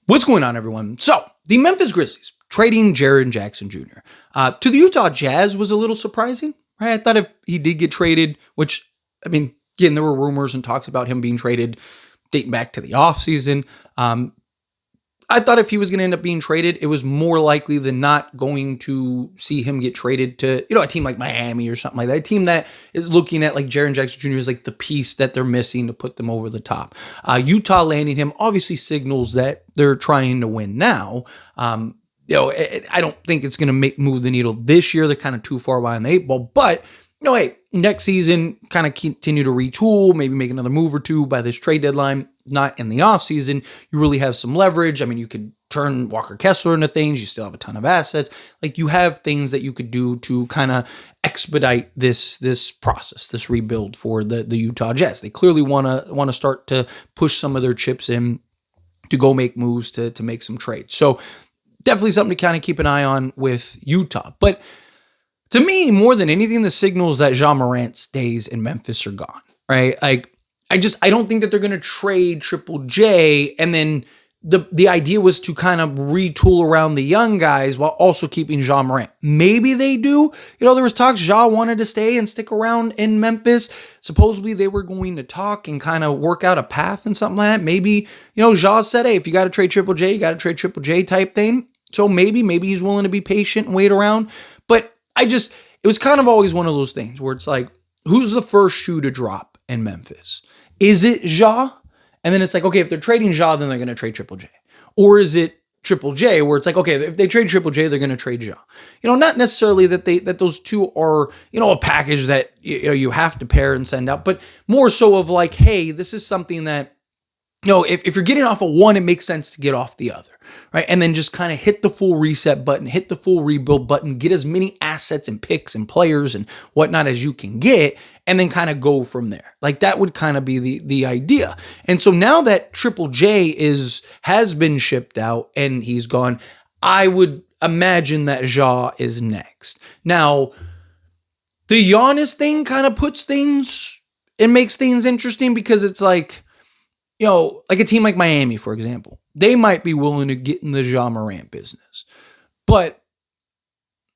What's going on, everyone? So, the Memphis Grizzlies trading Jaren Jackson Jr. To the Utah Jazz was a little surprising, right? I thought if he did get traded, which, I mean, again, there were rumors and talks about him being traded dating back to the offseason. I thought if he was going to end up being traded, it was more likely than not going to see him get traded to, a team like Miami or something like that. A team that is looking at like Jaren Jackson Jr. as like the piece that they're missing to put them over the top. Utah landing him obviously signals that they're trying to win now. I don't think it's going to move the needle this year. They're kind of too far behind the eight ball, but hey, next season, kind of continue to retool, maybe make another move or two by this trade deadline. Not in the offseason, you really have some leverage. I mean, you could turn Walker Kessler into things. You still have a ton of assets. Like, you have things that you could do to kind of expedite this process, this rebuild for the Utah Jazz. They clearly want to start to push some of their chips in to go make moves to make some trades. So definitely something to kind of keep an eye on with Utah. But to me, more than anything, the signals that Morant's days in Memphis are gone, right? Like, I don't think that they're going to trade Triple J, and then the idea was to kind of retool around the young guys while also keeping Morant. Maybe they do. There was talks wanted to stay and stick around in Memphis. Supposedly they were going to talk and kind of work out a path and something like that. Maybe, said, hey, if you got to trade Triple J, you got to trade Triple J type thing. So maybe he's willing to be patient and wait around. But it was kind of always one of those things where it's like, who's the first shoe to drop in Memphis? Is it Ja? And then it's like, okay, if they're trading Ja, then they're going to trade Triple J. Or is it Triple J, where it's like, okay, if they trade Triple J, they're going to trade Ja. Not necessarily that those two are, a package that you have to pair and send out, but more so of like, hey, this is something that, if you're getting off of one, it makes sense to get off the other, right? And then just kind of hit the full reset button, hit the full rebuild button, get as many assets and picks and players and whatnot as you can get, and then kind of go from there. Like, that would kind of be the idea. And so now that Triple J has been shipped out and he's gone, I would imagine that Ja is next. Now, the Giannis thing kind of makes things interesting, because it's like, like a team like Miami, for example, they might be willing to get in the Ja Morant business. But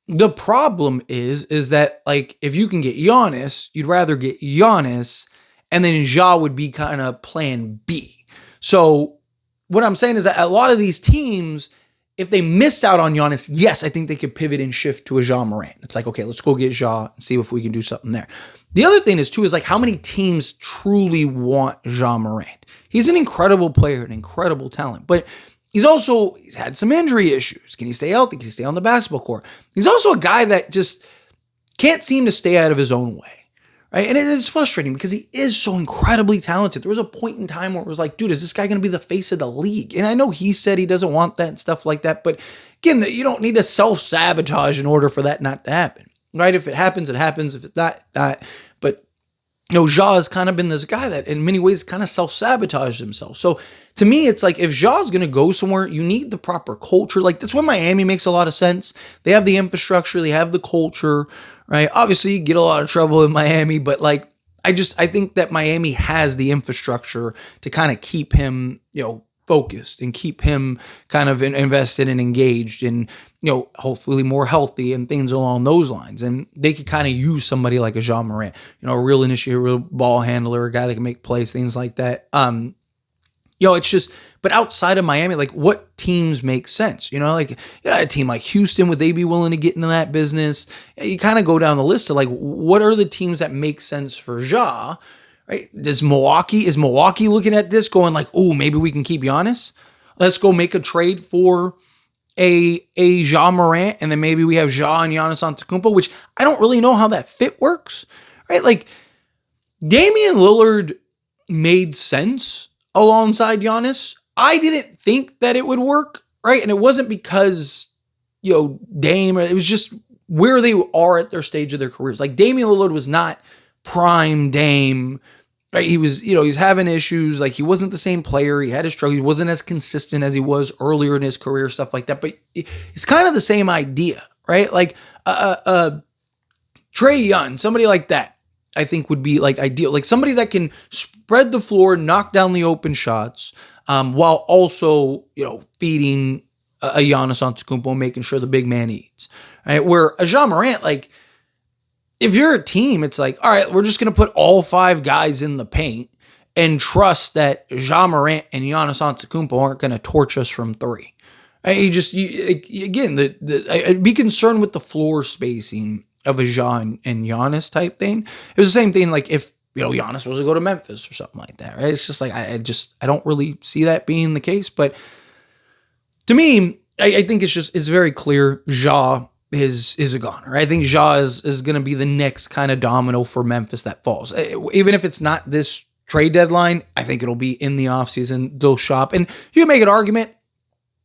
the problem is that, like, if you can get Giannis, you'd rather get Giannis, and then Ja would be kind of plan B. So what I'm saying is that a lot of these teams, if they missed out on Giannis, yes, I think they could pivot and shift to a Ja Morant. It's like, okay, let's go get Ja and see if we can do something there. The other thing is, too, is like, how many teams truly want Ja Morant? He's an incredible player, an incredible talent, but he's had some injury issues. Can he stay healthy? Can he stay on the basketball court? He's also a guy that just can't seem to stay out of his own way, right? And it's frustrating because he is so incredibly talented. There was a point in time where it was like, dude, is this guy going to be the face of the league? And I know he said he doesn't want that and stuff like that, but again, you don't need to self-sabotage in order for that not to happen, right? If it happens, it happens. If it's not. But Ja has kind of been this guy that in many ways kind of self-sabotaged himself. So to me, it's like, if Ja's going to go somewhere, you need the proper culture. Like, that's why Miami makes a lot of sense. They have the infrastructure, they have the culture, right? Obviously, you get a lot of trouble in Miami, but like, I think that Miami has the infrastructure to kind of keep him, focused and keep him kind of invested and engaged and, hopefully more healthy and things along those lines. And they could kind of use somebody like a Ja Morant, a real initiator, a real ball handler, a guy that can make plays, things like that. It's just, but outside of Miami, like, what teams make sense? A team like Houston, would they be willing to get into that business? You kind of go down the list of like, what are the teams that make sense for Ja? Right? Is Milwaukee looking at this going like, oh, maybe we can keep Giannis? Let's go make a trade for a Ja Morant, and then maybe we have Ja and Giannis Antetokounmpo, which I don't really know how that fit works, right? Like, Damian Lillard made sense alongside Giannis. I didn't think that it would work, right? And it wasn't because, Dame, it was just where they are at their stage of their careers. Like, Damian Lillard was not prime Dame, right? He was, he's having issues. Like, he wasn't the same player. He had his struggle. He wasn't as consistent as he was earlier in his career, stuff like that. But it's kind of the same idea, right? Like, Trae Young, somebody like that, I think would be like ideal. Like, somebody that can spread the floor, knock down the open shots, while also, feeding a Giannis Antetokounmpo, making sure the big man eats. Right? Where a Ja Morant, like, if you're a team, it's like, all right, we're just going to put all 5 guys in the paint and trust that Ja Morant and Giannis Antetokounmpo aren't going to torch us from 3. Again, I'd be concerned with the floor spacing of a Ja and Giannis type thing. It was the same thing like if, Giannis was to go to Memphis or something like that, right? It's just like, I don't really see that being the case. But to me, I think it's very clear Ja is a goner. I think Ja is going to be the next kind of domino for Memphis that falls. Even if it's not this trade deadline, I think it'll be in the offseason. They'll shop. And you can make an argument.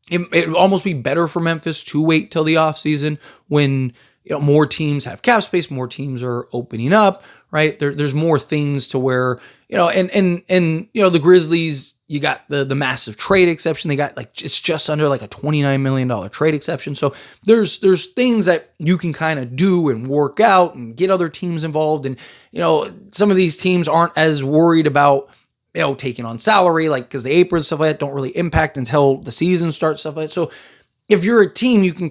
It would almost be better for Memphis to wait till the offseason when more teams have cap space, more teams are opening up, right? There's more things to where, and the Grizzlies, you got the massive trade exception. They got it's just under like a $29 million trade exception. So there's things that you can kind of do and work out and get other teams involved. And, some of these teams aren't as worried about, taking on salary, like, because the apron stuff like that don't really impact until the season starts, stuff like that. So if you're a team, you can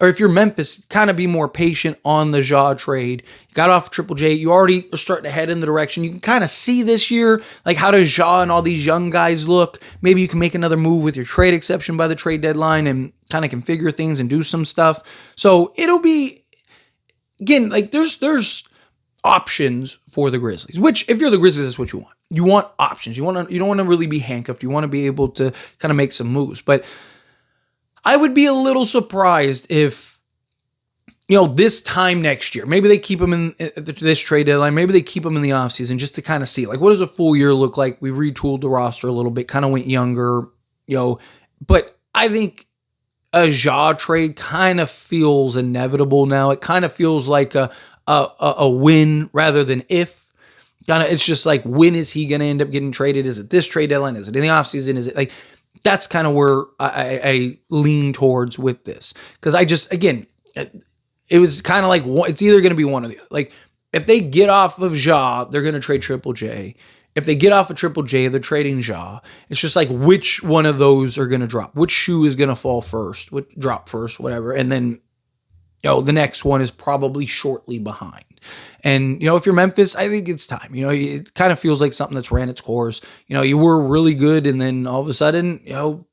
or if you're Memphis, kind of be more patient on the Ja trade. You got off Triple J. You already are starting to head in the direction. You can kind of see this year, like, how does Ja and all these young guys look? Maybe you can make another move with your trade exception by the trade deadline and kind of configure things and do some stuff. So it'll be, again, like, there's options for the Grizzlies, which if you're the Grizzlies, that's what you want. You want options. You don't want to really be handcuffed. You want to be able to kind of make some moves. But I would be a little surprised if, this time next year, maybe they keep him in this trade deadline. Maybe they keep him in the offseason just to kind of see, like, what does a full year look like? We retooled the roster a little bit, kind of went younger, But I think a Ja trade kind of feels inevitable now. It kind of feels like a win rather than if. It's just like, when is he going to end up getting traded? Is it this trade deadline? Is it in the offseason? Is it like, that's kind of where I lean towards with this. Because it was kind of like, it's either going to be one or the other. Like, if they get off of Ja, they're going to trade Triple J. If they get off of Triple J, they're trading Ja. It's just like, which one of those are going to drop? Which shoe is going to fall first? Drop first, whatever. And then, the next one is probably shortly behind. And, if you're Memphis, I think it's time. It kind of feels like something that's ran its course. You were really good, and then all of a sudden,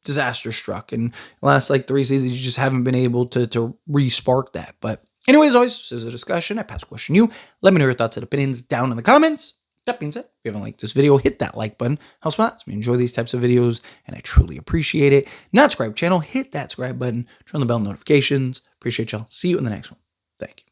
disaster struck. And the last 3 seasons, you just haven't been able to re-spark that. But anyways, always, this is a discussion. I pass the question to you. Let me know your thoughts and opinions down in the comments. That being said, if you haven't liked this video, hit that like button. Helps me out. We enjoy these types of videos, and I truly appreciate it. Not subscribe channel, hit that subscribe button. Turn on the bell notifications. Appreciate y'all. See you in the next one. Thank you.